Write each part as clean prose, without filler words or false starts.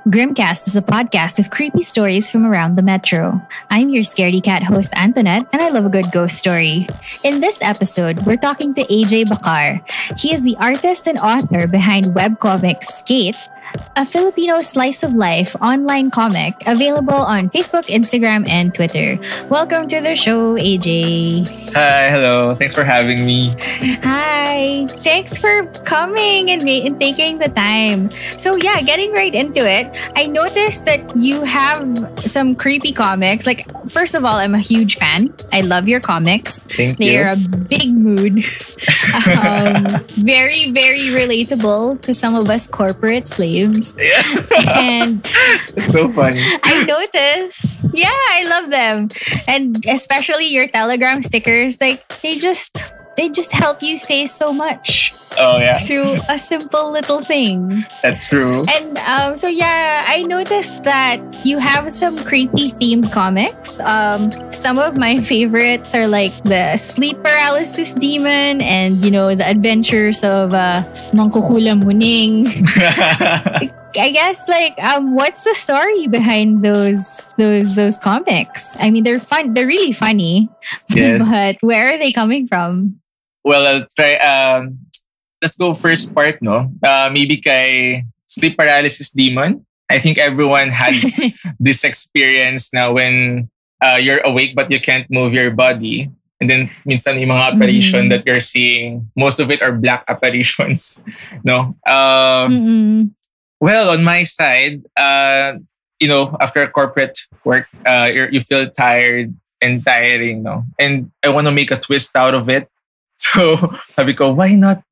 Grimcast is a podcast of creepy stories from around the metro. I'm your scaredy cat host, Antoinette, and I love a good ghost story. In this episode, we're talking to AJ Bakar. He is the artist and author behind webcomic Skate, a Filipino slice of life online comic available on Facebook, Instagram, and Twitter. Welcome to the show, AJ. Hi, hello. Thanks for having me. Hi. Thanks for coming and taking the time. So yeah, getting right into it, I noticed that you have some creepy comics. Like, first of all, I'm a huge fan. I love your comics. Thank They're you. a big mood. Very, very relatable to some of us corporate slaves. Yeah. And It's so funny. I noticed. Yeah, I love them. And especially your Telegram stickers, like they just help you say so much Oh, yeah. through a simple little thing. That's true. And so yeah, I noticed that you have some creepy themed comics. Some of my favorites are like the Sleep Paralysis Demon and the Adventures of Mangkukula Muning. I guess what's the story behind those comics? I mean, they're fun. They're really funny. Yes. But where are they coming from? Well, I'll try. Let's go first part, no? Maybe kay Sleep Paralysis Demon. I think everyone had this experience now when you're awake but you can't move your body. And then minsan yung mga apparition that you're seeing, most of it are black apparitions. No? Well, on my side, after corporate work, you feel tired and tiring, no? And I want to make a twist out of it. So, sabi ko, why not?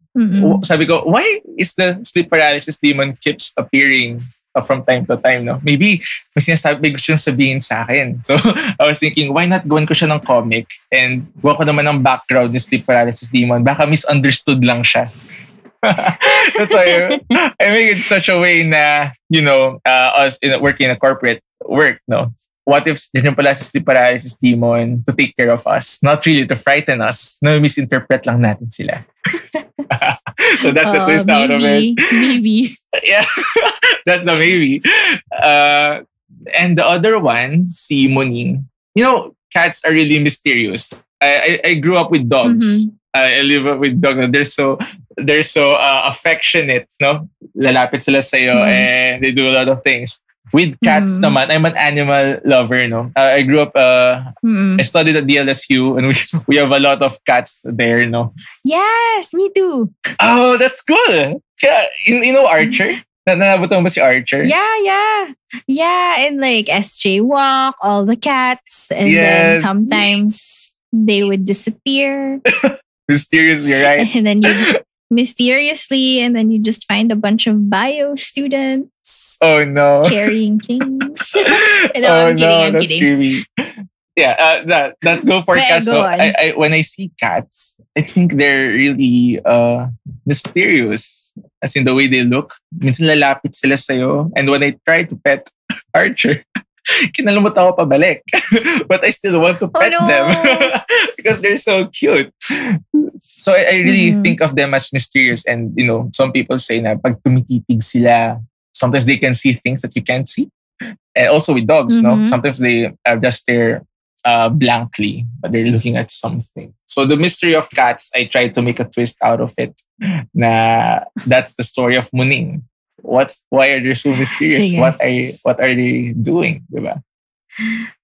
Sabi ko, why is the sleep paralysis demon keeps appearing from time to time, no? Maybe may sinasabi gusto yung sabihin sa akin. So, I was thinking, why not gawin ko siya ng comic and gawa ko naman ng background ni sleep paralysis demon. Baka misunderstood lang siya. That's why I make it such a way na, us working in a corporate work, no? What if yun pala si sleep paralysis demon to take care of us? Not really to frighten us. No, misinterpret lang natin sila. So that's the twist out of it. Maybe. Yeah, that's a maybe. And the other one, si Muning. Cats are really mysterious. I grew up with dogs. I live up with dogs. They're so affectionate, no? Lalapit sila sa'yo and they do a lot of things. With cats naman, I'm an animal lover, no? I grew up, I studied at DLSU and we have a lot of cats there, no? Yes, me too. Oh, that's cool. Yeah, you know Archer? Nanabutan mo si Archer? Yeah. And like SJ Walk, all the cats. And then Yes. sometimes they would disappear. Mysterious, you're right. And then you just find a bunch of bio students Oh no. carrying things. I'm kidding. creepy. Yeah, let's go for But, cats. go So, on. when I see cats, I think they're really mysterious. As in the way they look. Minsan lalapit sila sa'yo. And when I try to pet Archer, kinalumot ako pabalik. But I still want to pet no. them because they're so cute. So I really think of them as mysterious. And, some people say na pag tumititig sila, sometimes they can see things that you can't see. And also with dogs, no? Sometimes they just stare blankly, but they're looking at something. So the mystery of cats, I tried to make a twist out of it. Na that's the story of Muning. Why are they so mysterious? Sige. What are they doing? Diba?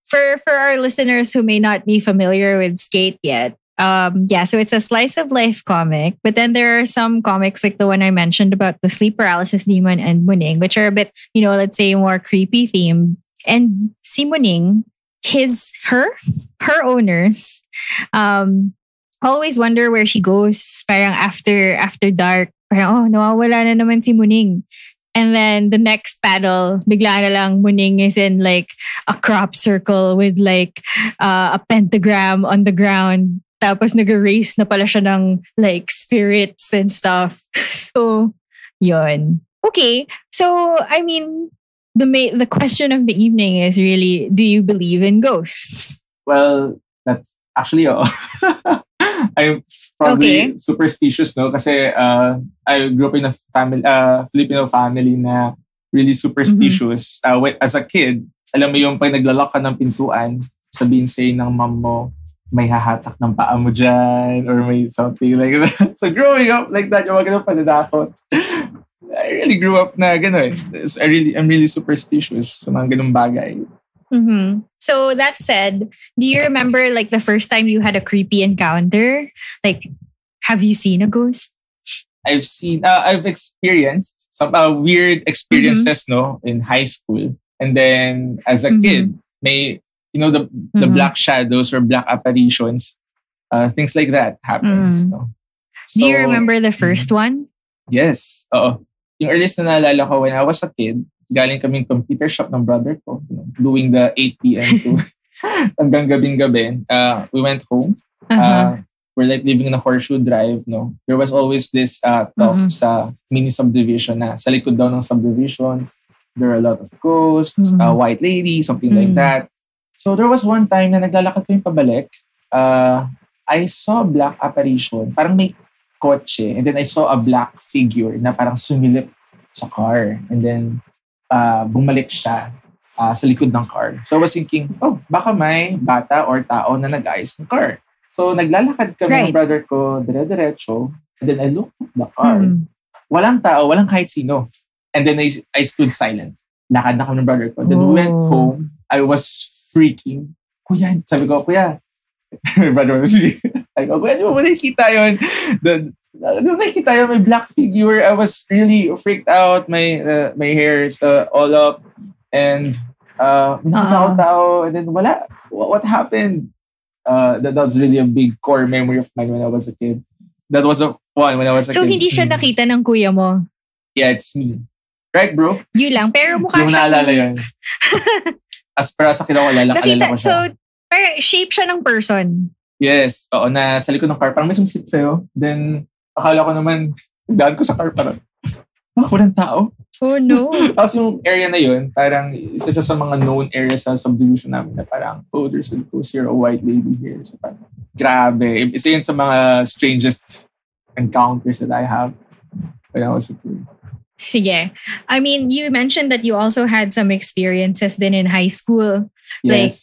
For our listeners who may not be familiar with Skate yet, so it's a slice of life comic, but then there are some comics like the one I mentioned about the sleep paralysis demon and Muning, which are a bit, let's say more creepy themed. And si Muning, her owners, always wonder where she goes. Parang after dark, parang nawawala na naman si Muning. And then the next panel, bigla na lang Muning is in like a crop circle with like a pentagram on the ground. Tapos nag-erase na pala siya ng like spirits and stuff. So, yun. Okay. So, I mean, the question of the evening is really, do you believe in ghosts? Well, that's actually I'm probably superstitious, no? Kasi I grew up in a family, Filipino family na really superstitious. As a kid, alam mo yung pag naglalak ka ng pintuan, sabihin sa'yo ng mom mo, may hahatak ng paa mo dyan or may something like that. So growing up like that, yung mga ganun pananakot. I really grew up na gano'n. I'm really superstitious sa mga ganung bagay. Mm-hmm. So that said, do you remember like the first time you had a creepy encounter? Like, have you seen a ghost? I've experienced some weird experiences, no, in high school. And then as a kid, may, the black shadows or black apparitions, things like that happens. No? So, do you remember the first one? Yes. Yung earliest na naalala ko when I was a kid, galing kaming computer shop ng brother ko, doing the 8 p.m. to hanggang gabing-gabi. We went home. We're like living in a horseshoe drive, no? There was always this talk sa mini subdivision na sa likod daw ng subdivision, there are a lot of ghosts, white lady, something like that. So there was one time na naglalakad kami pabalik. I saw a black apparition. Parang may kotse. And then I saw a black figure na parang sumilip sa car. And then bumalik siya sa likod ng car. So I was thinking, baka may bata or tao na nag-ayos ng car. So naglalakad kami ng brother ko, dire-diretso. And then I looked at the car. Walang tao, walang kahit sino. And then I stood silent. Lakad na kami ng brother ko. Then we went home. I was freaking. Kuya, sabi ko, kuya. My brother was really, I go, kuya, di mo nakikita yun? Nakikita yun, may black figure. I was really freaked out. My hair is all up. And tao. And then wala. What happened? That was really a big core memory of mine when I was a kid. That was one when I was a kid. So hindi siya nakita ng kuya mo? Yeah, it's me. Right, bro? Yun lang. Pero mukha yung siya. Yung naalala yun. As per sa alala ko siya. So, parang shape siya ng person. Yes. Oo, na sa likod ng car. Parang may sumisit sa'yo. Then, akala ko naman, daan ko sa car parang, walang tao. Oh, no. Tapos yung area na yun, parang isa siya sa mga known areas sa subdivision namin na parang, there's a ghost here, a white lady here. So parang, grabe. Isa yun sa mga strangest encounters that I have when I was a kid. Sige. I mean, you mentioned that you also had some experiences then in high school. Yes. Like,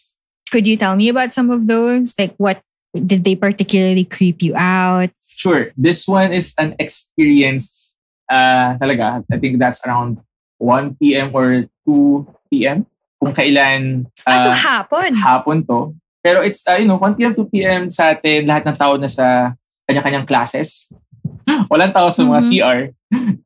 could you tell me about some of those? Like, what did they particularly creep you out? Sure. This one is an experience talaga. I think that's around 1 p.m. or 2 p.m. Kung kailan... so hapon? Hapon to. Pero it's, 1 p.m., 2 p.m. sa atin, lahat ng tao na sa kanya-kanyang classes. Walang tao sa mga CR.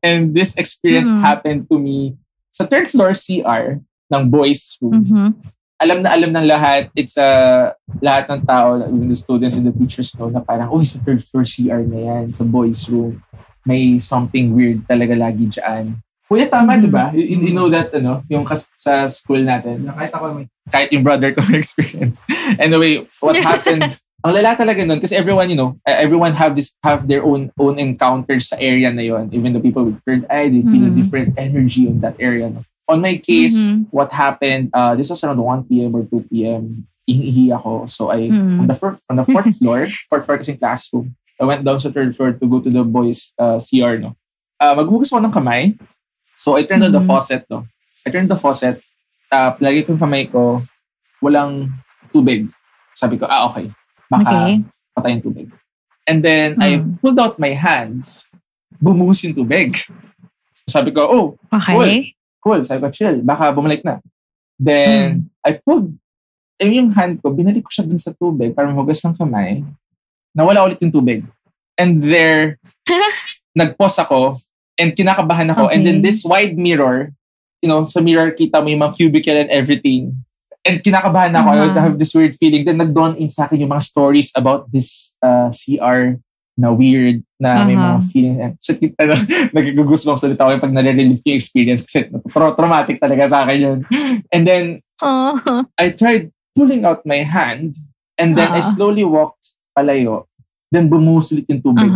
And this experience happened to me sa third floor CR ng boys room. Alam ng lahat. It's lahat ng tao, even the students and the teachers know na parang, sa third floor CR na yan, sa boys room. May something weird talaga lagi dyan. Kuya, tama, di ba? You know that, yung sa school natin. Kahit yung brother ko experience. Anyway, what happened, ang lala talaga nun, kasi everyone, everyone have their own encounters sa area na yon. Even the people with third eye, they feel a different energy in that area. No? On my case, what happened, this was around 1 p.m. or 2 p.m. Ihi ako. So from the fourth floor, fourth floor kasing classroom, I went down sa third floor to go to the boys' CR. No? Maghugas ko ng kamay. So I turned on the faucet. No? I turned the faucet. Lagi ko yung kamay ko, walang tubig. Sabi ko, okay. Baka patay yung tubig. And then, I pulled out my hands. Bumuhos yung tubig. Sabi ko, okay. Cool. Sabi ko, chill. Baka bumalik na. Then, I pulled yung hand ko, binalik ko siya dun sa tubig para mahugas ng kamay. Nawala ulit yung tubig. And there, nag-pause ako and kinakabahan ako. And then this wide mirror, sa mirror kita mo yung mga cubicle and everything. And kinakabahan ako. I would have this weird feeling. Then nag-dawn in sa akin yung mga stories about this CR na weird, na may mga feeling. So, nagigugusbang salita ko pag nare-relive yung experience kasi traumatic talaga sa akin yun. And then, I tried pulling out my hand and then I slowly walked palayo. Then bumuhos ulit yung tubig.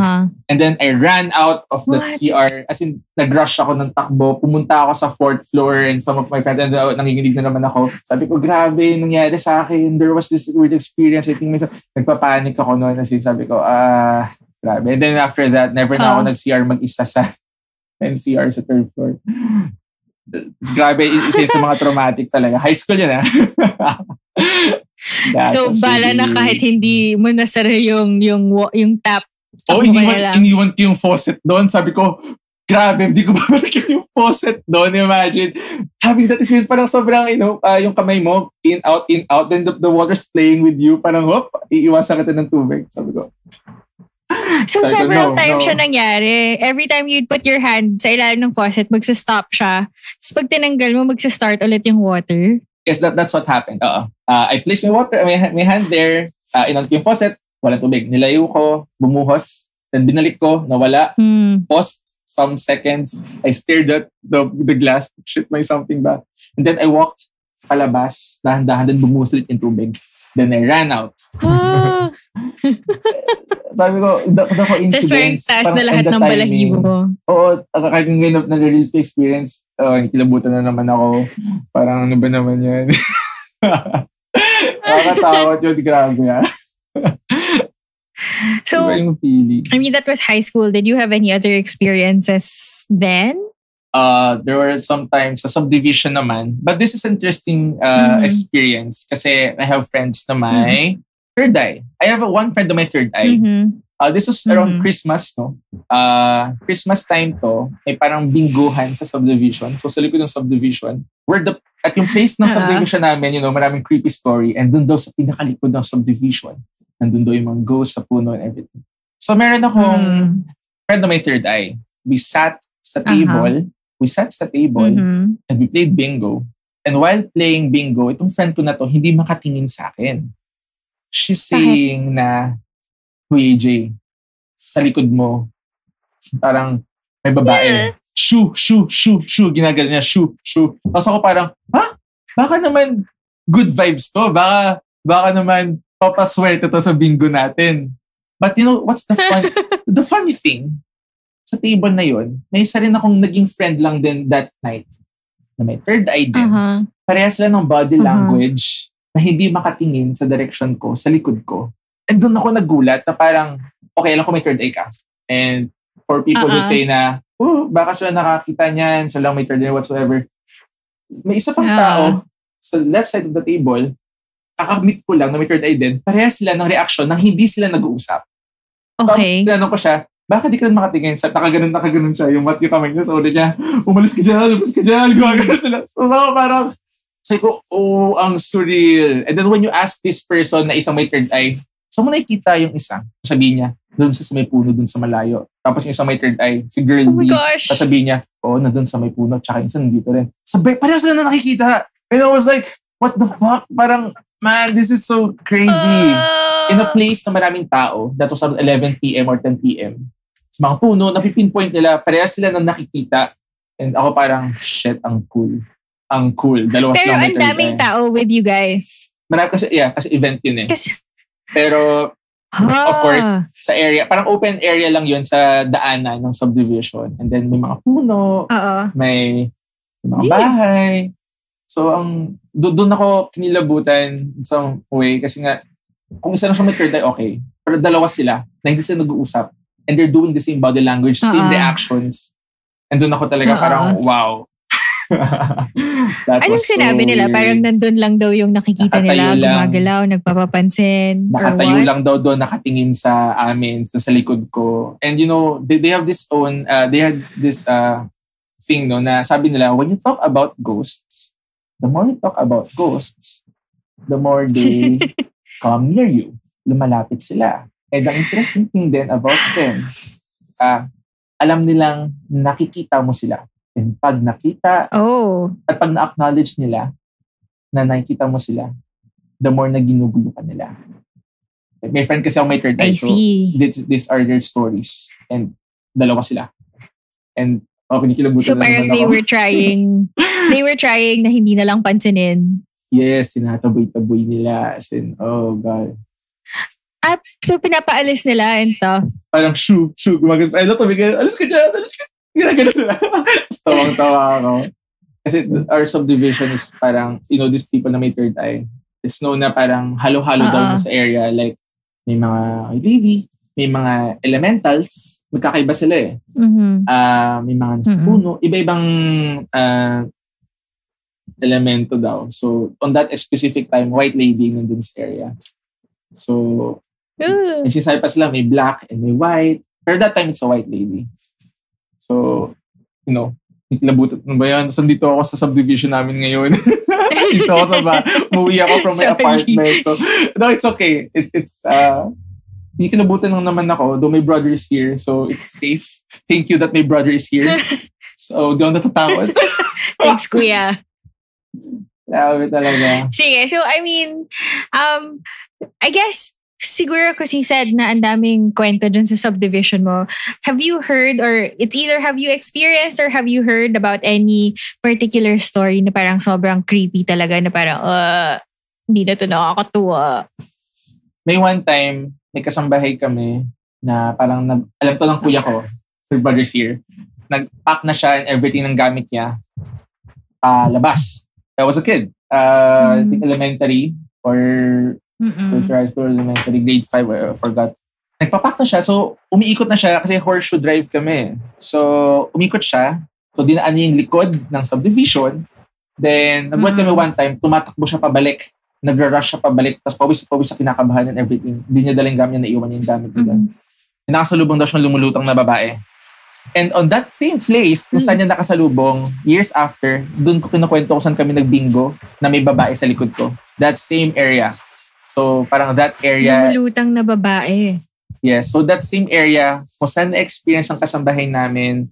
And then I ran out of that CR. As in, nag-rush ako ng takbo. Pumunta ako sa 4th floor and some of my friends, and nanginginig na naman ako. Sabi ko, grabe, nangyari sa akin. There was this weird experience. I think nagpapanik ako noon. As in, sabi ko, grabe. And then after that, never na ako nag-CR mag-isa sa NCR sa 3rd floor. Grabe, isa yun sa mga traumatic talaga. High school yun, So, bala na kahit hindi mo nasara yung tap. Iniwan ko yung faucet doon. Sabi ko, grabe, hindi ko babalikan yung faucet doon. Imagine, having that experience, parang sobrang, yung kamay mo, in, out, then the water's playing with you, parang, iiwasan kita ng tubig. Sabi ko. So, several times siya nangyari. Every time you'd put your hand sa ilalim ng faucet, magsa-stop siya. Tapos pag tinanggal mo, magsa-start ulit yung water. Yes, that's what happened. I placed my hand there, inanot yung faucet, walang tubig. Nilayo ko, bumuhos, then binalik ko, nawala. Paused some seconds. I stared at the glass, shit my something back. And then I walked palabas, dahan-dahan, then bumuhos ulit yung tubig. Then I ran out. Sabi ko, ako incidents. Tapos taas na lahat ng balahibo mo. Oo, kahit yung ganap na real experience, kilabutan na naman ako. Parang ano ba naman yan? Nakakatakot yun, grabe yan. So, I mean, that was high school. Did you have any other experiences then? There were sometimes sa subdivision naman. But this is interesting experience kasi I have friends na may third eye. I have one friend na may third eye. This was around Christmas, no? Christmas time to, may parang binguhan sa subdivision. So sa likod ng subdivision, at yung place ng subdivision namin, maraming creepy story. And dun daw sa pinakalikod ng subdivision, nandun daw yung mga ghosts sa puno and everything. So meron akong friend na may third eye. We sat sa table. And we played bingo. And while playing bingo, itong friend ko na to, hindi makatingin sa akin. She's saying na, Kuya AJ, sa likod mo, parang may babae. Shoo, shoo, shoo, shoo. Ginagano niya, shoo, shoo. Tapos ako parang, baka naman good vibes to. Baka naman papaswerte to sa bingo natin. But what's the fun? The funny thing, sa table na yon, may isa rin akong naging friend lang din that night na may third eye din. Parehas lang ng body language na hindi makatingin sa direction ko, sa likod ko. And doon ako nagulat na parang, okay lang kung may third eye ka. And for people who say na, baka siya nakakita niyan, siya lang may third eye whatsoever. May isa pang tao sa left side of the table, kakamit ko lang na may third eye din, parehas sila ng reaction nang hindi sila nag-uusap. Okay. Tapos tinanong ko siya, bakit di ka rin makatingin? Sa nakaganon siya, yung mat yung kamay niya sa ulo niya, umalis ka dyan, gumagano sila. So parang, sabi ko, ang surreal. And then when you ask this person na isang may third eye, saan mo nakikita yung isa? Sabihin niya, doon sa may puno, doon sa malayo. Tapos yung isang may third eye, si Girl B, sasabihin niya, nandun sa may puno, tsaka yung isa nandito rin. Sabi, parehas sila na nakikita. And I was like, what the fuck? Parang, man, this is so crazy. In a place na maraming tao, that was around 11 p.m. or 10 p.m., sa mga puno, napipinpoint nila, parehas sila na nakikita. And ako parang, shit, ang cool. Ang cool. Dalawa pero ang daming tao with you guys. Marami kasi event yun eh. Pero, of course, sa area, parang open area lang yun sa daanan ng subdivision. And then may mga puno, may mga bahay. So, doon ako kinilabutan some way kasi nga, kung isa lang siya may third eye, okay. Pero dalawa sila na hindi sila nag-uusap. And they're doing the same body language, same reactions. And doon ako talaga parang, wow. Anong sinabi nila? Parang nandun lang daw yung nakikita nila, gumagalaw, nagpapapansin, nakatayo lang daw doon, nakatingin sa amin, sa likod ko. And they have this own, they had this thing, no, na sabi nila, when you talk about ghosts, the more you talk about ghosts, the more they come near you. Lumalapit sila. And the interesting thing then about them, alam nilang nakikita mo sila. And pag nakita, at pag na-acknowledge nila na nakikita mo sila, the more na ginugulo ka nila. May friend kasi ako may third eye. So these are their stories. And dalawa sila. And pinikilabutan so parang they were trying na hindi na lang pansinin. Yes, tinataboy-taboy nila. As in, oh God. So pinapaalis nila and stuff? Parang shoo, gumagas. Ay, alis ka dyan. Ginagano nila. Tawang-tawa ako. Kasi our subdivision is parang, these people na may third eye, it's known na parang halo-halo daw sa area. Like, may mga lady, may mga elementals, magkakaiba sila eh. May mga nasa puno, iba-ibang elemento daw. So, on that specific time, white lady nandun sa area. So, may sisay pa sila, may black and may white. Pero that time, it's a white lady. So, ikilabutan ba yan? So, dito ako sa subdivision namin ngayon. Dito ako umuwi ako from my apartment. So, no, it's okay. It's, ikilabutan lang naman ako, though my brother is here. So, it's safe. Thank you that my brother is here. So, di ako natatakot. Thanks, kuya. Grabe talaga. Sige, so I mean, I guess, siguro because you said na ang daming kwento dyan sa subdivision mo, have you heard or it's either have you experienced or have you heard about any particular story na parang sobrang creepy talaga na parang, hindi na to nakakatuwa? May one time, may kasambahay kami na parang alam to ng kuya ko, my brother's here, nag-pack na siya and everything ng gamit niya labas. I was a kid. I think elementary or high school, elementary, grade 5, I forgot. Nagpapak na siya. So, umiikot na siya kasi horseshoe drive kami. So, umikot siya. So, dinaan niya yung likod ng subdivision. Then, nagbuhat kami one time, tumatakbo siya pabalik. Nagra-rush siya pabalik. Tapos, pawis sa kinakabahan and everything. Hindi niya daling gamit, naiwan niya yung gamit niya. Nakasalubong daw siya ng lumulutang na babae. And on that same place, kung saan niya nakasalubong, years after, doon ko kinukwento kung saan kami nagbingo na may babae sa likod ko. That same area. So, parang that area... Lumulutang na babae. Yes. So, that same area, kung saan na-experience ang kasambahay namin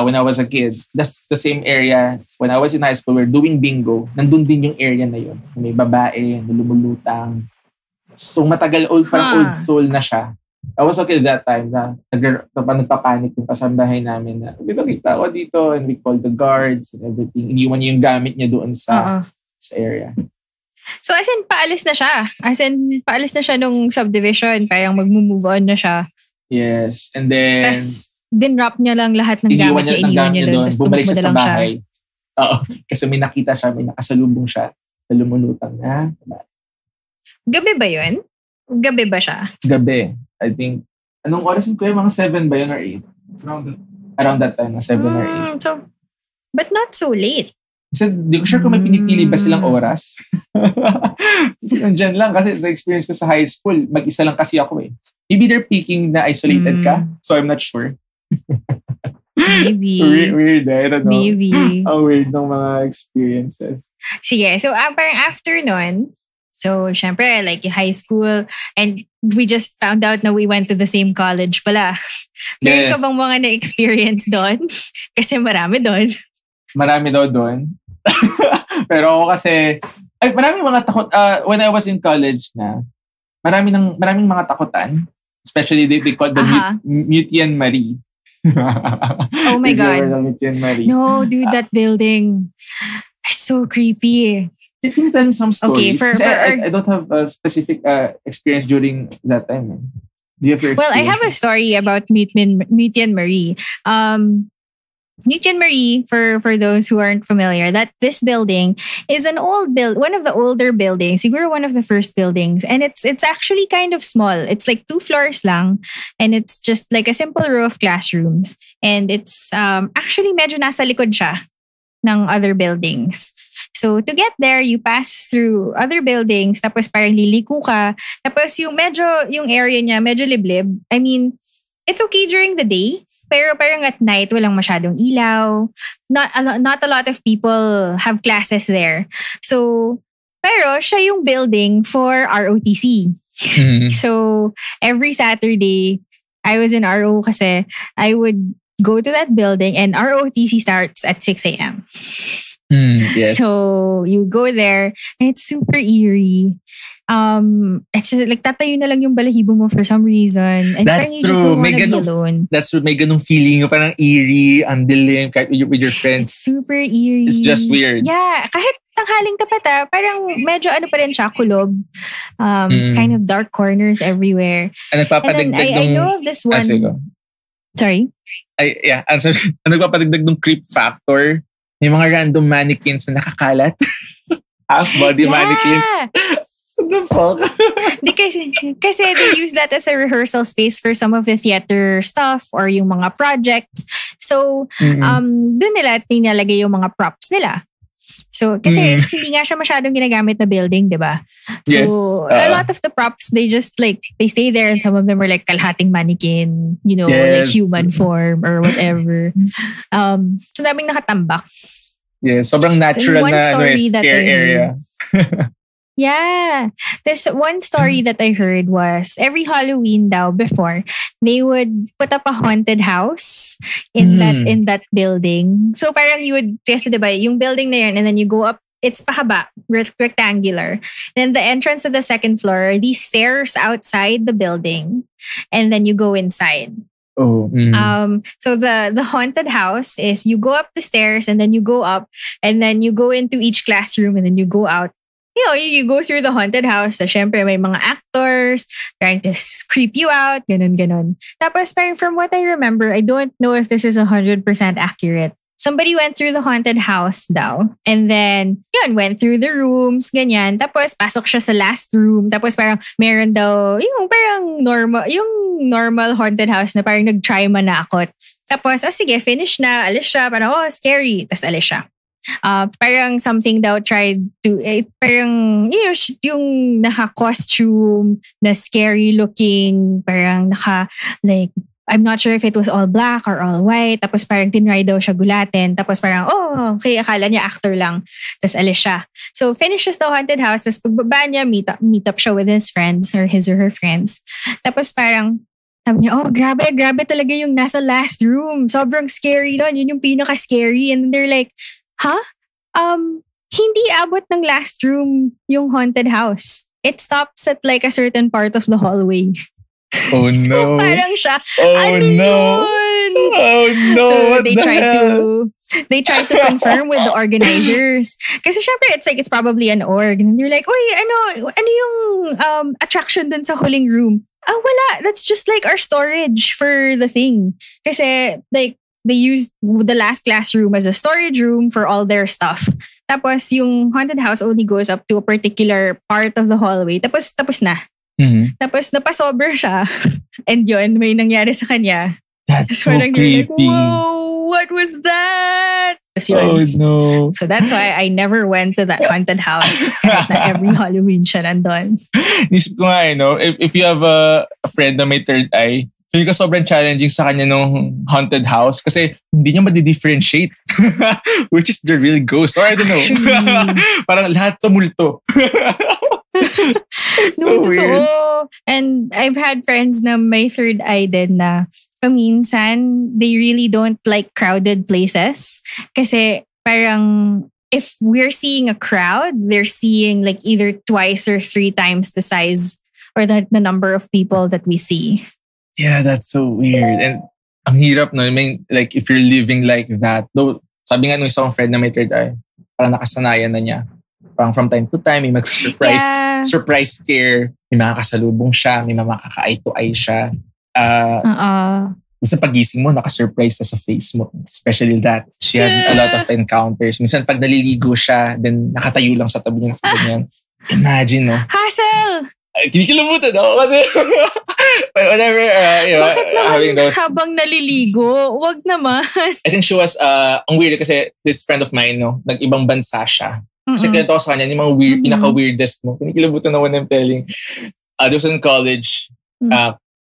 when I was a kid, that's the same area. When I was in high school, we're doing bingo. Nandun din yung area na yun. May babae, na lumulutang. So, matagal old soul na siya. I was okay that time na nagpapanik yung kasambahay namin na nakita ako dito and we called the guards and everything. Iniwan niya yung gamit niya doon sa area. So as in, paalis na siya? As in, paalis na siya nung subdivision? Parang mag-move on na siya? Yes. And then... Tapos, dinrap niya lang lahat ng gamit niya, iniwan niya doon. Bumalik siya sa bahay. Oo. Kasi may nakita siya, may nakasalubong siya na lumulutang na. Gabi ba yun? Gabi ba siya? Gabi. I think, anong oras yun kuya? Mga 7 ba yun or 8? Around that time, 7 or 8. So, but not so late. Kasi di ko sure kung may pinipili ba silang oras. Kasi nandyan lang. Kasi sa experience ko sa high school, mag-isa lang kasi ako eh. Maybe they're picking na isolated ka. So I'm not sure. Maybe. Weird, I don't know. Maybe. Ang weird ng mga experiences. Sige, so parang after nun, so syempre like high school, and we just found out na we went to the same college pala. Meron ka bang mga na-experience doon? Kasi marami doon. Marami daw doon. Pero ako kasi, maraming mga takot, when I was in college na, maraming mga takutan. Especially they call the Mutian Marie. Oh my God. No, dude, that building is so creepy. Can you tell me some stories? Okay, I don't have a specific experience during that time. Do you have your experience? Well, I have a story about Mutian Marie. Mutian Marie, for those who aren't familiar, that this building is an old one of the older buildings, siguro one of the first buildings, and it's actually kind of small. It's like 2 floors lang, and it's just like a simple row of classrooms, and it's actually medyo nasa likod siya ng other buildings. So to get there, you pass through other buildings, tapos parang liliko ka, tapos yung area niya medyo liblib. I mean, it's okay during the day. Pero parang at night, walang masyadong ilaw. Not a lot of people have classes there. So, pero siya yung building for ROTC. So, every Saturday, I was in RO kasi I would go to that building and ROTC starts at 6 a.m. Yes. So, you go there and it's super eerie. It's just like tatayo na lang yung balahibo mo for some reason. And that's you true. just don't want to be alone. That's true. May ganung feeling yung parang eerie, ang dilim, kahit with your friends. It's super eerie. It's just weird. Yeah. Kahit tanghaling tapat parang medyo pa rin siya, kulob. Kind of dark corners everywhere. And then I know of this one. Sorry? Ang nagpapadagdag ng creep factor, may mga random mannequins na nakakalat. Half-body mannequins. What the fuck? Kasi they use that as a rehearsal space for some of the theater stuff or yung mga projects. So, doon nila tinalagay yung mga props nila. So, kasi hindi nga siya masyadong ginagamit na building, di ba? So, Yes. a lot of the props, they just like, they stay there and some of them are like kalahating mannequin, you know, like Yes. human form or whatever. So, daming nakatambak. Yes, sobrang natural one na story that scare I area. Yeah. There's one story that I heard was every Halloween daw before, they would put up a haunted house in that building. So parang you would, kasi diba, yung building na yun, and then you go up, it's pahaba, rectangular. Then the entrance to the second floor, these stairs outside the building, and then you go inside. Oh. So the haunted house is you go up the stairs and then you go up and then you go into each classroom and then you go out. You know, you go through the haunted house. So, syempre, may mga actors trying to creep you out. Ganon. Tapos, parang from what I remember, I don't know if this is 100% accurate. Somebody went through the haunted house daw. And then, yun, went through the rooms, ganyan. Tapos, pasok siya sa last room. Tapos, parang meron daw, yung parang normal haunted house na parang nag-try manakot. Tapos, sige, finish na. Alis siya. Parang, scary. Tapos, alis siya. Parang something daw tried to, parang, you know, yung naka-costume na scary looking, parang like, I'm not sure if it was all black or all white. Tapos parang tinry daw siya gulatin. Tapos parang, okay, akala niya actor lang. Tapos alis siya. So finishes the haunted house. Tapos pagbaba niya, meet up siya with his friends or his or her friends. Tapos parang, sabi niya, grabe talaga yung nasa last room. Sobrang scary nun. Yun yung pinaka-scary. And they're like, hindi abot ng last room yung haunted house. It stops at like a certain part of the hallway. Oh no. So parang siya, oh no. Yun? Oh no. So they try to confirm with the organizers. Kasi syempre it's probably an org. And they're like, ano yung attraction dun sa huling room? Wala. That's just like our storage for the thing. Kasi like, they used the last classroom as a storage room for all their stuff. Tapos yung haunted house only goes up to a particular part of the hallway. Tapos na. Mm-hmm. Tapos napasober siya. And yun, may nangyari sa kanya. That's so creepy. Like, whoa, what was that? Oh no. So that's why I never went to that haunted house. Kahit na every Halloween siya nandun. Nisip ko nga, if you have a friend na may third eye, feel ko sobrang challenging sa kanya nung haunted house kasi hindi niya ma-differentiate which is the real ghost. Or I don't know. Parang lahat tumulto. So weird. And I've had friends na may third eye din na paminsan they really don't like crowded places kasi parang if we're seeing a crowd, they're seeing like either twice or 3 times the size or the number of people that we see. Yeah, that's so weird. And ang hirap, no? I mean, like, if you're living like that, though, sabi nga nung isang friend na may third eye, parang nakasanayan na niya. Parang from time to time, may surprise scare, may makakasalubong siya, may makaka-eye to eye siya. Minsan pagising mo, naka-surprise na sa face mo. Especially that. She had a lot of encounters. Minsan pag naliligo siya, then nakatayo lang sa tabi niya. Imagine, no? Hassle! Kinikilabutan ako kasi whenever, bakit naman having those, habang naliligo? Wag naman. I think she was, ang weird kasi this friend of mine, no, nag-ibang bansa siya. Kasi kaya ko sa kanya, yung mga weird, pinaka-weirdest mo. Kinikilabutan ako ng telling. I was in college,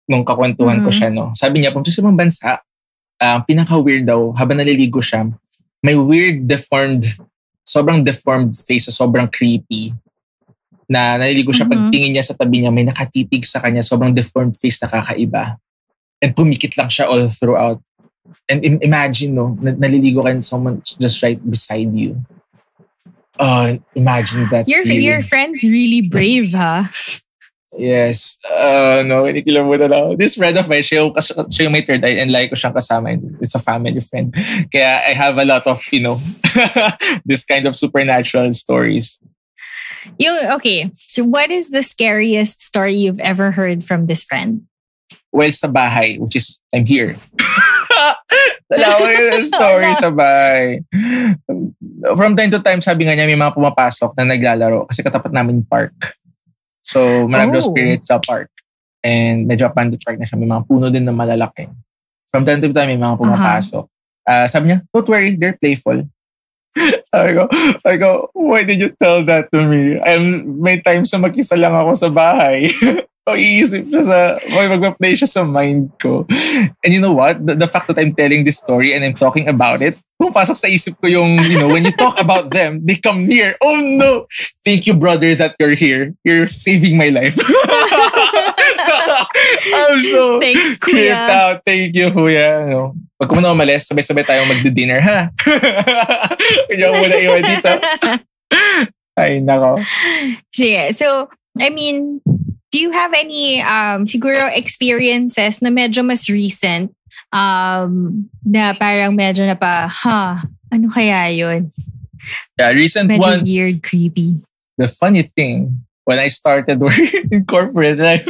nung kakwentuhan ko siya, no. Sabi niya, pumunta sa ibang bansa, pinaka-weird daw, habang naliligo siya, may weird, sobrang deformed face, sobrang creepy. Na naliligo siya, pagtingin niya sa tabi niya, may nakatitig sa kanya, sobrang deformed face na kakaiba. And pumikit lang siya all throughout. And imagine, no, naliligo ka and someone just right beside you. Imagine that Your friend's really brave, ha? Yes. No, hindi ko lang muna lang. This friend of mine, siya yung may third eye and like ko siyang kasama. It's a family friend. Kaya I have a lot of, this kind of supernatural stories. Okay, so what is the scariest story you've ever heard from this friend? Well, sa bahay, which is, I'm here. Dalawa yung story sa bahay. From time to time, sabi nga niya, may mga pumapasok na naglalaro kasi katapat namin yung park. So, marami daw spirits sa park. And medyo abandoned park na siya. May mga puno din na malalaki. From time to time, may mga pumapasok. Sabi niya, don't worry, they're playful. sabi ko, why did you tell that to me? May times na mag-isa lang ako sa bahay. O iisip siya mag-play siya sa mind ko. And you know what? The fact that I'm telling this story and I'm talking about it, pumapasok sa isip ko yung, when you talk about them, they come near. Oh no! Thank you, brother, that you're here. You're saving my life. I'm so Thanks, creeped Kuya. out. Thank you, Kuya. Pag ko na umalis, sabay-sabay tayong magdi-dinner, ha? Kaya mo na iwan dito. Ay, nako. Sige. So, I mean, do you have any siguro experiences na medyo mas recent na parang medyo na pa, ano kaya yun? Yeah, recent Medyo one. weird, creepy. The funny thing, when I started working in corporate life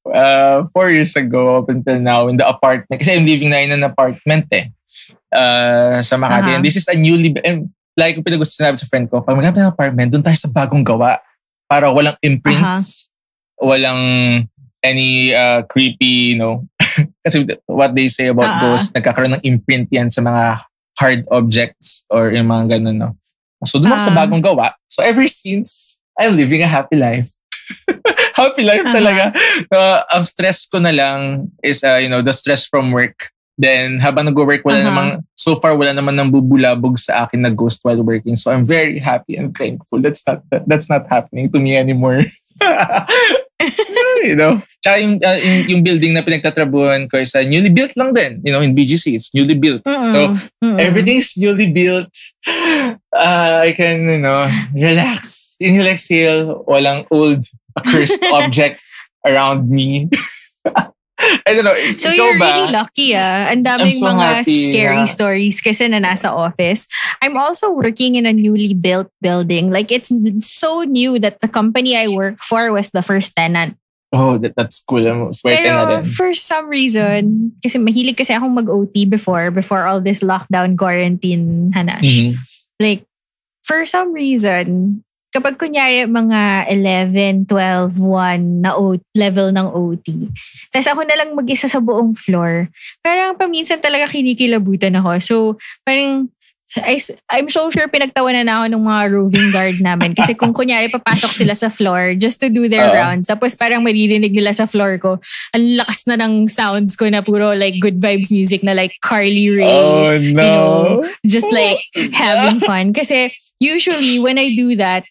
4 years ago up until now in the apartment, kasi I'm living na in an apartment sa Makati. And this is a newly, and like kung sinabi sa friend ko, pag maghanap ng apartment, doon tayo sa bagong gawa para walang imprints, walang any creepy, kasi what they say about ghosts, nagkakaroon ng imprint yan sa mga hard objects or yung mga ganun, no? So doon ako sa bagong gawa. So ever since, I'm living a happy life. Happy life talaga. Ang stress ko na lang is, the stress from work. Then habang nag-work, so far wala naman nang bubulabog sa akin na ghost while working. So I'm very happy and thankful. That's not happening to me anymore. Tsaka yung building na pinagtatrabuhan ko is newly built lang din. In BGC, it's newly built. So everything's newly built. I can, relax. Inhale, exhale. Walang old, cursed objects around me. I don't know. So you're really lucky, Ang daming so mga happy, scary stories kasi na nasa office. I'm also working in a newly built building. Like, it's so new that the company I work for was the first tenant. Oh, that's cool. Swerte na Pero din. for some reason, kasi mahilig kasi akong mag-OT before all this lockdown quarantine, Hanash. Like, for some reason, kapag kunyari mga 11, 12, 1 na level ng OT, tapos ako na lang mag-isa sa buong floor, parang paminsan talaga kinikilabutan ako. So, parang I'm so sure pinagtawanan na ako ng mga roving guard namin. Kasi kung kunyari papasok sila sa floor just to do their rounds, tapos parang maririnig nila sa floor ko, ang lakas na ng sounds ko na puro like good vibes music na like Carly Rae. Oh no. Just like having fun. Kasi usually when I do that,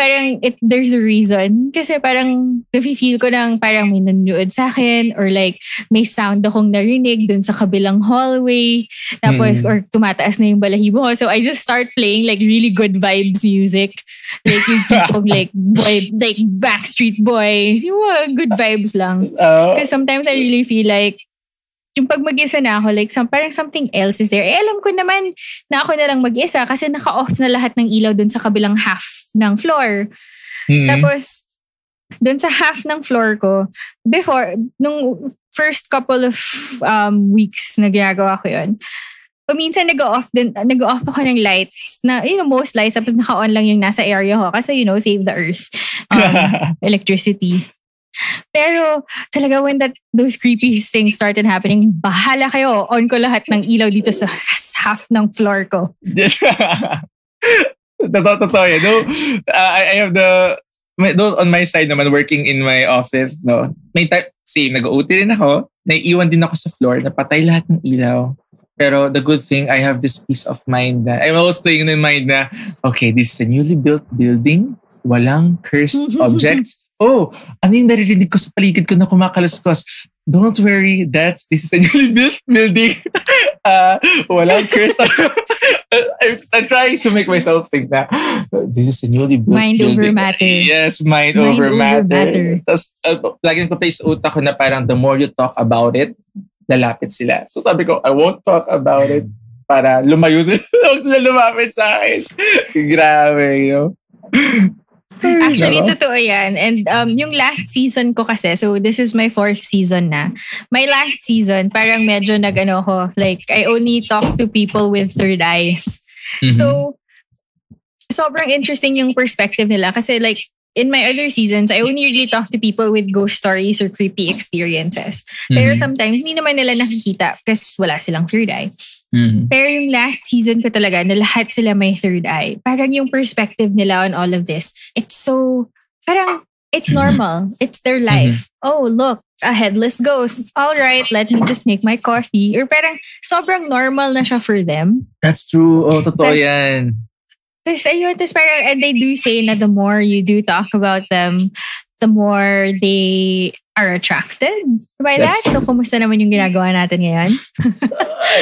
parang there's a reason. Kasi parang nafe-feel ko ng parang may nanonood sa akin or like may sound akong narinig dun sa kabilang hallway. Tapos or tumataas na yung balahibo ko. So I just start playing like really good vibes music. Like yung tipong like Backstreet Boys. Yung mga good vibes lang. Because sometimes I really feel like yung pag mag-isa na ako, like parang something else is there. Alam ko naman na ako na lang mag-isa kasi naka-off na lahat ng ilaw dun sa kabilang half ng floor. Tapos, dun sa half ng floor ko, before, nung first couple of weeks na ginagawa ko yun, paminsan nag-off ako ng lights na, most lights, tapos naka-on lang yung nasa area ko kasi, save the earth. Electricity. Pero talaga when those creepy things started happening, bahala kayo, on ko lahat ng ilaw dito sa half ng floor ko. Totoo yan. I have on my side naman, working in my office, may type, nag-OT rin ako, naiiwan din ako sa floor, napatay lahat ng ilaw. Pero the good thing, I have this peace of mind na, I'm always playing in mind na, okay, this is a newly built building, walang cursed objects. Oh, ano yung naririnig ko sa paligid ko na kumakaluskos? Don't worry, this is a newly built building. Walang cursed. I'm trying to make myself think na this is a newly built mind building. Over matter. Yes, mind over matter. Tapos, lagi nagpa-play sa utak ko na parang the more you talk about it, lalapit sila. So sabi ko, I won't talk about it para lumayo sila. Huwag sila lumapit sa akin. Grabe, Actually, totoo yan. And yung last season ko kasi, so this is my 4th season na. My last season, parang medyo ko, like, I only talk to people with third eyes. So, sobrang interesting yung perspective nila. Kasi like, in my other seasons, I only really talk to people with ghost stories or creepy experiences. Pero sometimes, hindi naman nila nakikita kasi wala silang third eye. Pero yung last season ko talaga, na lahat sila may third eye. Parang yung perspective nila on all of this, it's so, parang, it's normal. It's their life. Oh, look, a headless ghost. All right, let me just make my coffee. Or parang sobrang normal na siya for them. That's true. Oh, totoo yan. Tapos parang, and they do say na the more you do talk about them, the more they are attracted by that. So, kumusta naman yung ginagawa natin ngayon?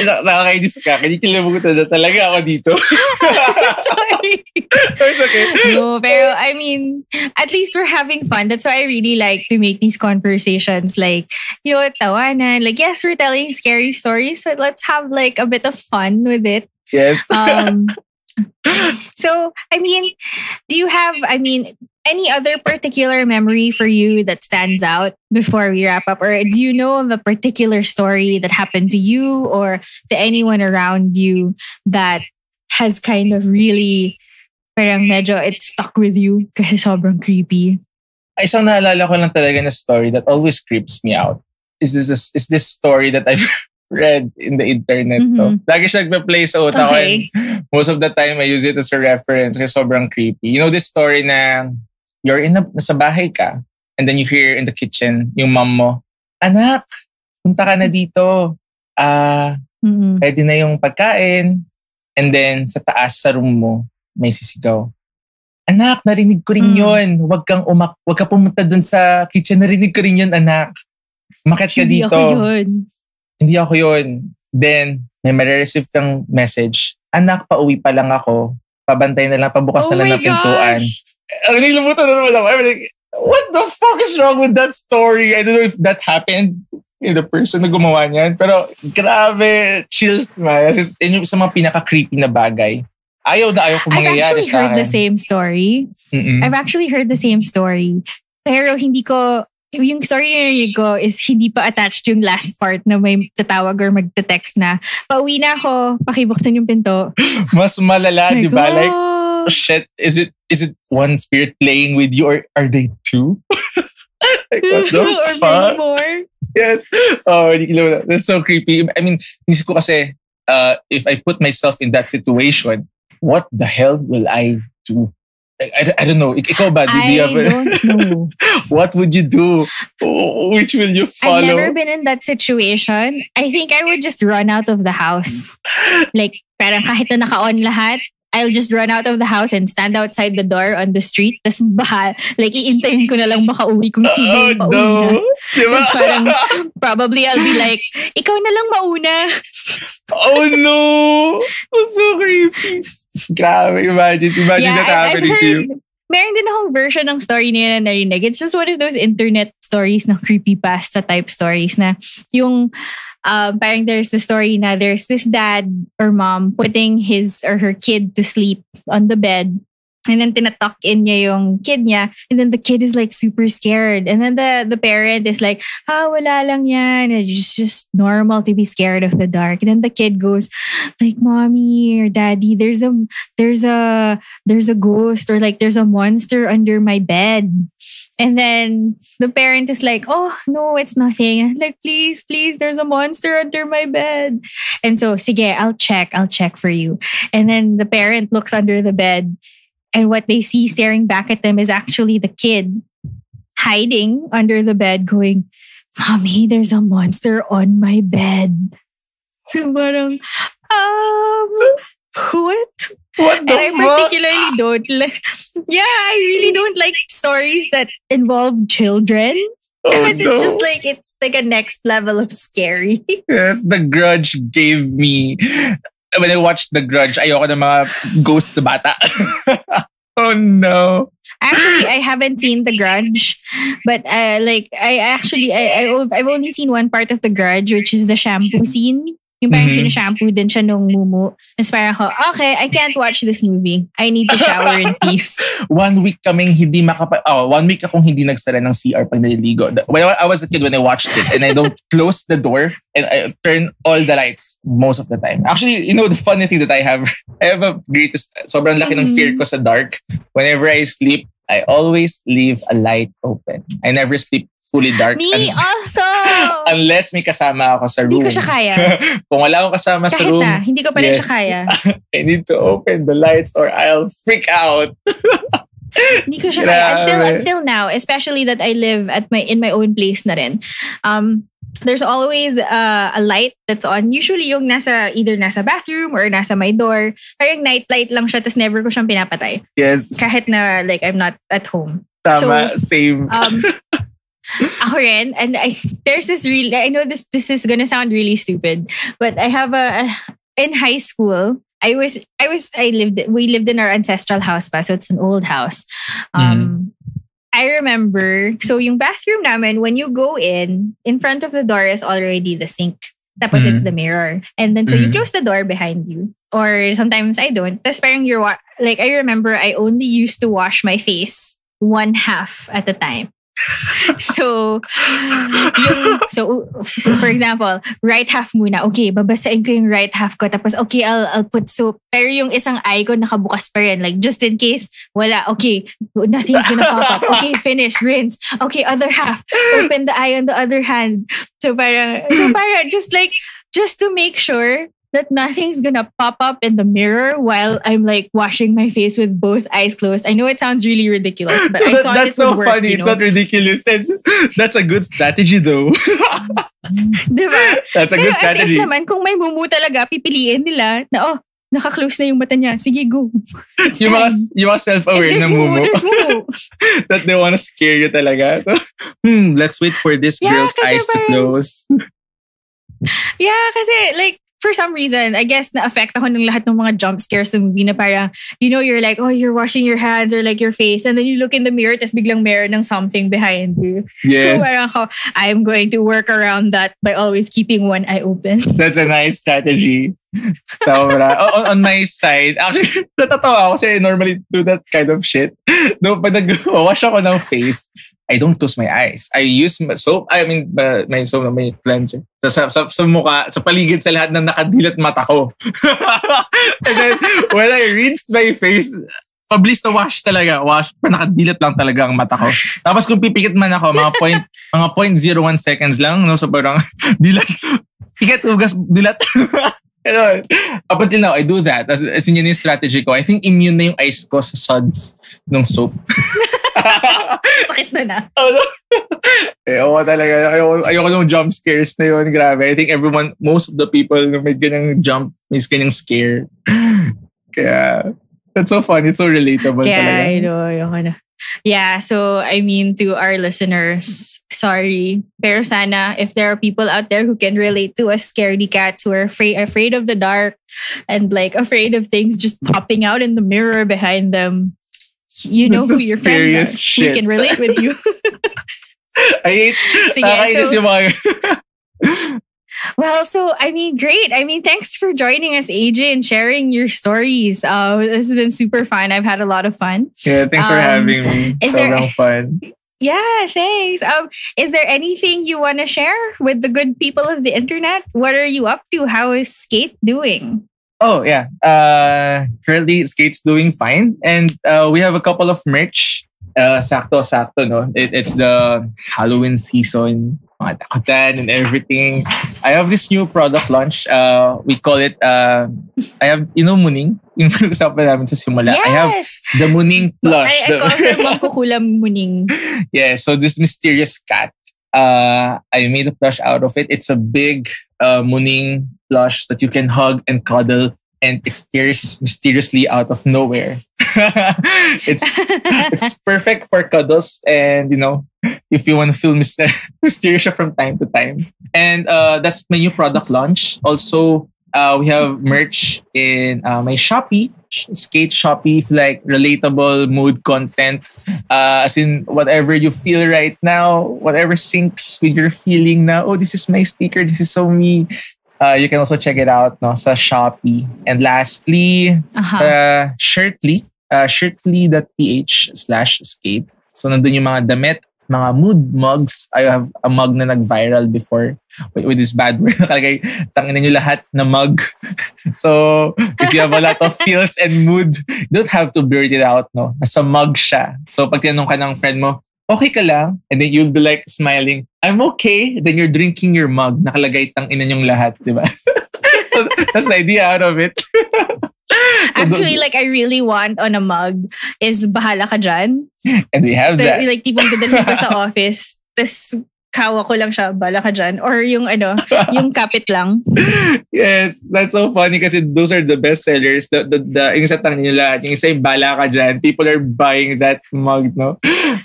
Nakakainis ka. Kinikilimutan na talaga ako dito. Sorry. It's okay. No, pero I mean, at least we're having fun. That's why I really like to make these conversations like, tawanan. Like, yes, we're telling scary stories, but let's have like a bit of fun with it. Yes. So, I mean, do you have, any other particular memory for you that stands out before we wrap up? Or do you know of a particular story that happened to you or to anyone around you that has kind of really, parang medyo it stuck with you kasi sobrang creepy? Isang naalala ko lang talaga na story that always creeps me out is this story that I've read in the internet. Lagi siya nagpa-play sa utak ko. And most of the time, I use it as a reference kasi sobrang creepy. You know this story na nasa bahay ka and then you hear in the kitchen yung mom mo, anak, punta ka na dito. Ready na yung pagkain. And then sa taas sa room mo, may sisigaw. Anak, narinig ko rin yun. Huwag ka pumunta dun sa kitchen. Narinig ko rin yun, anak. Umakyat ka dito. Hindi ako yun. Then, may ma-receive kang message. Anak, pauwi pa lang ako. Pabantay na lang, pabukas na lang ng pintuan. Nilimutan na naman ako. I'm like, what the fuck is wrong with that story? I don't know if that happened in the person na gumawa niyan. Pero grabe, chills man. Kasi yun yung sa mga pinaka-creepy na bagay. Ayaw kung mangyayari sa akin. I've actually heard the same story. Pero hindi ko, yung story na narinig ko is hindi pa attached yung last part na may tatawag or magte-text na, pauwi na ako, pakibuksan yung pinto. Mas malala, di ba? Like, shit, is it one spirit playing with you or are they two? Like, what the or fuck? maybe more. Yes. Oh, that's so creepy. I mean, isip ko kasi, if I put myself in that situation, what the hell will I do? I don't know. Ikaw ba? I don't know. What would you do? Which will you follow? I've never been in that situation. I think I would just run out of the house. Like, parang kahit na naka-on lahat, I'll just run out of the house and stand outside the door on the street. Tas like, iintayin ko na lang makauwi kung sino yung pauna. Diba? Tas parang, probably I'll be like, ikaw na lang mauna. Oh no! That's so creepy. Grabe, imagine that happening to you. Meron din akong version ng story niya na narinig. It's just one of those internet stories na creepypasta type stories na yung parang there's the story na there's this dad or mom putting his or her kid to sleep on the bed. And then tinatalk in niya yung kid niya. And then the kid is like super scared. And then the parent is like, wala lang yan. It's just normal to be scared of the dark. And then the kid goes like, mommy or daddy, there's a ghost or like there's a monster under my bed. And then the parent is like, oh, no, it's nothing. Like, please, there's a monster under my bed. And so, sige, I'll check for you. And then the parent looks under the bed. And what they see staring back at them is actually the kid hiding under the bed going, Mommy, there's a monster on my bed. So parang, what? What the and I particularly don't like, I really don't like stories that involve children. Because it's just like, it's like a next level of scary. Yes, The Grudge gave me... When I watched The Grudge, ayoko na mga ghost na bata. Oh no. Actually, I haven't seen The Grudge, but I've only seen one part of The Grudge, which is the shampoo scene. Yung parang shampoo din siya nung mumu. Tapos parang ako, okay, I can't watch this movie. I need to shower in peace. 1 week kaming hindi 1 week akong hindi nagsara ng CR pag naliligo. When I was a kid when I watched it and I don't close the door and I turn all the lights most of the time. Actually, you know, the funny thing that I have a greatest, sobrang laki ng fear ko sa dark. Whenever I sleep, I always leave a light open. I never sleep fully dark. Me also! Unless may kasama ako sa room. Hindi ko siya kaya. Kung wala akong kasama sa Kahit room, na, hindi ko pa rin siya kaya. I need to open the lights or I'll freak out. Hindi ko siya kaya. Until now, especially that I live in my own place na rin. There's always a light that's on. Usually yung either nasa bathroom or nasa my door. Parang night light lang siya, tapos never ko siyang pinapatay. Yes. Kahit na like I'm not at home. Tama, same. Ako rin, and there's this I know this is gonna sound really stupid, but I have in high school, we lived in our ancestral house pa, so it's an old house. I remember, so yung bathroom namin, when you go in front of the door is already the sink. Tapos it's the mirror. And then so you close the door behind you. Or sometimes I don't. Tapos parang I remember I only used to wash my face one half at a time. So for example, right half muna. Okay, babasain ko yung right half ko. Tapos okay, I'll put soap. Pero yung isang eye ko nakabukas pa rin. Like just in case, wala. Okay, nothing's gonna pop up. Okay, finish, rinse. Okay, other half. Open the eye on the other hand. So para just to make sure that nothing's gonna pop up in the mirror while I'm like washing my face with both eyes closed. I know it sounds really ridiculous, but I thought that's it would so work, funny. It's not ridiculous. And that's a good strategy though. Diba? That's a good strategy. As if naman, kung may mumu talaga, pipiliin nila na, naka-close na yung mata niya. Sige, go. You must self-aware na mumu. There's mumu. That they want to scare you talaga. So, let's wait for this girl's eyes to close. Yeah, kasi like, for some reason, I guess na-affect ako ng lahat ng mga jump scares sa movie na parang, you're like, oh, you're washing your hands or like your face, and then you look in the mirror, tas biglang meron ng something behind you. Yes. So parang ako, I'm going to work around that by always keeping one eye open. That's a nice strategy. Sobra. On my side, actually, natatawa ako kasi I normally do that kind of shit. No, pag nag-wash ako ng face, I don't close my eyes. I use my soap. My soap, my cleanser. Sa mukha, sa paligid sa lahat ng nakadilat mata ko. And then, when I rinse my face, pabilis na wash talaga. Wash, nakadilat lang talaga ang mata ko. Tapos kung pipikit man ako, mga 0.01 seconds lang, no? So parang, dilat. Pikit, ugas, dilat. Up until now, I do that. As in yun yung strategy ko. I think immune na yung eyes ko sa suds ng soap. Sakit na. Oh, no. Ayoko talaga. Ayoko ng jump scares na yun. Grabe. I think most of the people na may ganyang jump, may ganyang scare. Kaya, that's so fun. It's so relatable talaga. I know. Ayoko na. Yeah, so I mean to our listeners, sorry. Pero sana if there are people out there who can relate to us scaredy cats who are afraid of the dark and like afraid of things just popping out in the mirror behind them, you know who your friends are. Shit. We can relate with you. I hate Well, so, I mean, great. I mean, thanks for joining us, AJ, and sharing your stories. This has been super fun. I've had a lot of fun. Yeah, thanks for having me. It's fun. Yeah, thanks. Is there anything you want to share with the good people of the internet? What are you up to? How is Skate doing? Oh, yeah. Currently, Skate's doing fine. And we have a couple of merch. Sakto, no? It's the Halloween season. Mga takutan and everything. I have this new product launch. We call it, I have, Muning? Yung usapan namin sa simula. Yes! I have the Muning plush. I call her Magkukulam Muning. Yeah, so this mysterious cat. I made a plush out of it. It's a big Muning plush that you can hug and cuddle, and it stares mysteriously out of nowhere. It's perfect for cuddles and, if you want to feel mysterious from time to time. And that's my new product launch. Also, we have merch in my Shopee, Skate Shopee, like relatable mood content. As in whatever you feel right now, whatever syncs with your feeling now. Oh, this is my sticker. This is so me. You can also check it out sa Shopee. And lastly, sa Shirtly, shirtly.ph/skate. So nandun yung mga damit, mga mood mugs. I have a mug na nag-viral before with this bad word. Nakalagay, tangin nyo lahat na mug. So, if you have a lot of feels and mood, you don't have to blurt it out, no? Nasa mug siya. So, pag tinanong ka ng friend mo, okay ka lang? And then you'll be like smiling, I'm okay. Then you're drinking your mug. Nakalagay tang ina niyong lahat, di ba? So that's the idea out of it. Actually, like I really want on a mug is bahala ka dyan. And we have that. Like tipong dadalhin ko sa office, tas kawa ko lang siya, bahala ka dyan. Or yung yung kapit lang. Yes, that's so funny kasi those are the best sellers. Yung sa tang nila, yung isa yung bala ka dyan. People are buying that mug, no?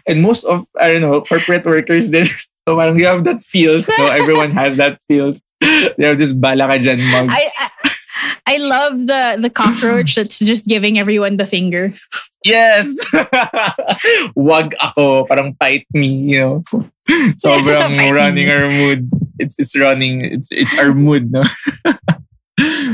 And most of, I don't know, corporate workers then so parang you have that feels. So everyone has that feels. They have this bala ka dyan mug. I love the cockroach that's just giving everyone the finger. Yes! Wag ako, parang fight me, you know. Sobrang running our mood. It's running, it's our mood, no?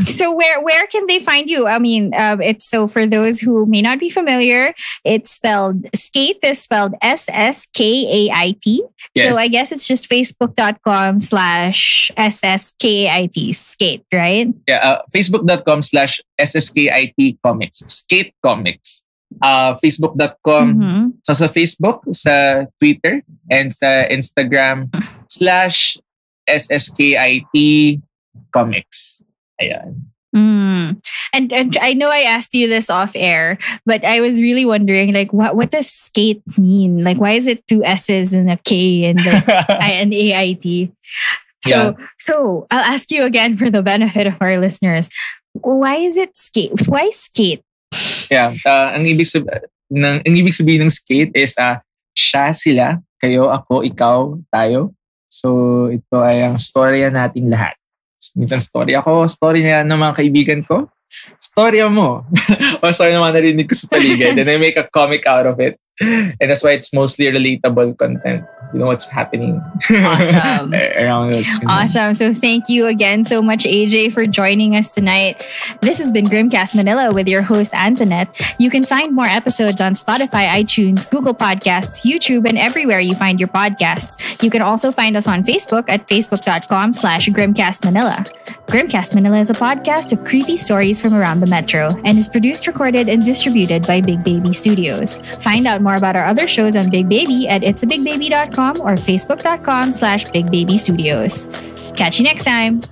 So where can they find you? I mean, it's so for those who may not be familiar, it's spelled skate is spelled SSKAIT. Yes. So I guess it's just facebook.com/SSKAIT skate, right? Yeah, facebook.com/SSKIT comics. Skate comics. Facebook.com. So sa Facebook, sa Twitter, and sa Instagram /SSKIT comics. Ayan. And I know I asked you this off air, but I was really wondering, like, what does skate mean? Like, why is it two S's and a K and like an AIT? So I'll ask you again for the benefit of our listeners. Why is it skate? Why skate? Yeah, ang ibig sabihin ng skate is siya, sila, kayo, ako, ikaw, tayo. So ito ay ang storya nating lahat. Minsan story ako, story na ng mga kaibigan ko, storya mo. O story naman narinig ko sa paligid. And I make a comic out of it. And that's why it's mostly relatable content. You know what's happening. Awesome. Around it. Awesome. So thank you again so much, AJ, for joining us tonight. This has been Grimcast Manila with your host, Antoinette. You can find more episodes on Spotify, iTunes, Google Podcasts, YouTube, and everywhere you find your podcasts. You can also find us on Facebook at facebook.com/GrimcastManila. Grimcast Manila is a podcast of creepy stories from around the metro and is produced, recorded, and distributed by Big Baby Studios. Find out more about our other shows on Big Baby at itsabigbaby.com or facebook.com/BigBabyStudios. Catch you next time.